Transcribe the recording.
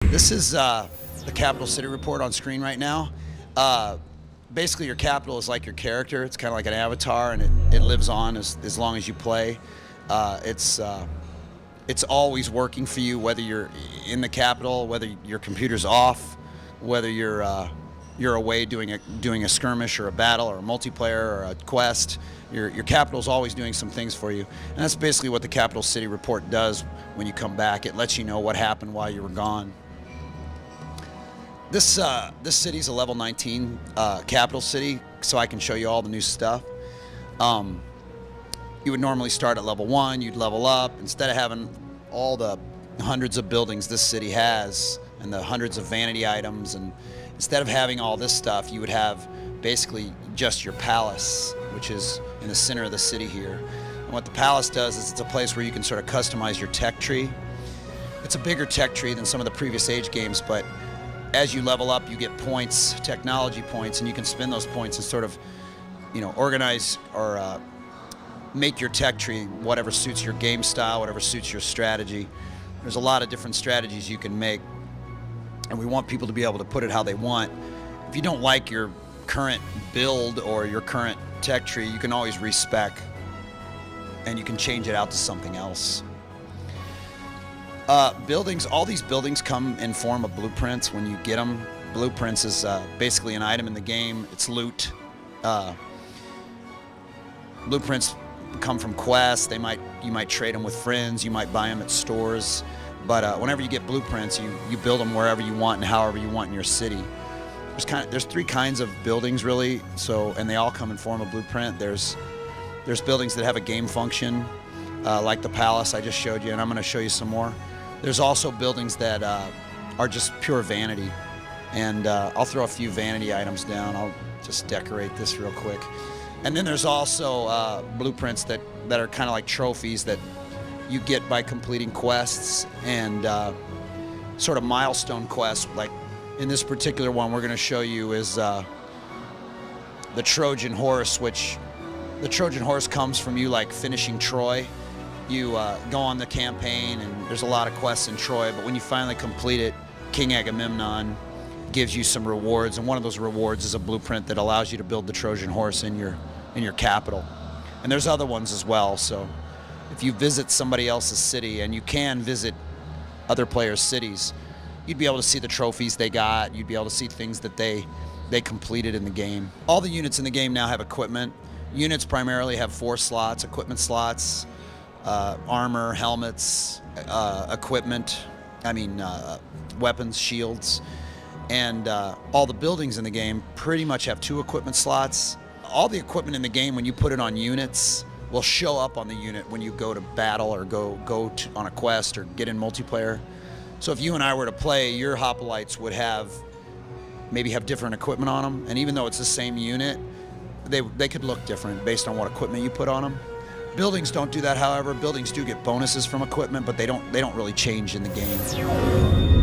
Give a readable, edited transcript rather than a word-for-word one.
This is the Capital City Report on screen right now. Basically, your capital is like your character. It's kind of like an avatar, and it lives on as long as you play. It's always working for you, whether you're in the capital, whether your computer's off, whether you're away doing a skirmish or a battle or a multiplayer or a quest. Your capital's always doing some things for you, and that's basically what the Capital City Report does. When you come back, it lets you know what happened while you were gone. This city's a level 19 capital city, so I can show you all the new stuff. You would normally start at level 1, you'd level up. Instead of having all the hundreds of buildings this city has and the hundreds of vanity items, and instead of having all this stuff, you would have basically just your palace, which is in the center of the city here. And what the palace does is it's a place where you can sort of customize your tech tree. It's a bigger tech tree than some of the previous Age games, but as you level up, you get points, technology points, and you can spend those points and sort of, organize or make your tech tree whatever suits your game style, whatever suits your strategy. There's a lot of different strategies you can make, and we want people to be able to put it how they want. If you don't like your current build or your current tech tree, you can always respec, and you can change it out to something else. Buildings, all these buildings come in form of blueprints when you get them. Blueprints is basically an item in the game. It's loot. Blueprints come from quests. You might trade them with friends. You might buy them at stores. But whenever you get blueprints, you build them wherever you want and however you want in your city. There's three kinds of buildings really. And they all come in form of blueprint. There's buildings that have a game function, like the palace I just showed you, and I'm going to show you some more. There's also buildings that are just pure vanity, and I'll throw a few vanity items down. I'll just decorate this real quick. And then there's also blueprints that are kind of like trophies that you get by completing quests and sort of milestone quests. Like in this particular one we're going to show you is the Trojan Horse, which the Trojan Horse comes from you like finishing Troy. You go on the campaign, and there's a lot of quests in Troy, but when you finally complete it, King Agamemnon gives you some rewards, and one of those rewards is a blueprint that allows you to build the Trojan Horse in your capital. And there's other ones as well, so if you visit somebody else's city, and you can visit other players' cities, you'd be able to see the trophies they got, you'd be able to see things that they completed in the game. All the units in the game now have equipment. Units primarily have 4 slots, equipment slots, armor, helmets, weapons, shields, and all the buildings in the game pretty much have 2 equipment slots. All the equipment in the game, when you put it on units, will show up on the unit when you go to battle or go on a quest or get in multiplayer. So if you and I were to play, your hoplites would maybe have different equipment on them, and even though it's the same unit, they could look different based on what equipment you put on them. Buildings don't do that, however. Buildings do get bonuses from equipment, but they don't really change in the game.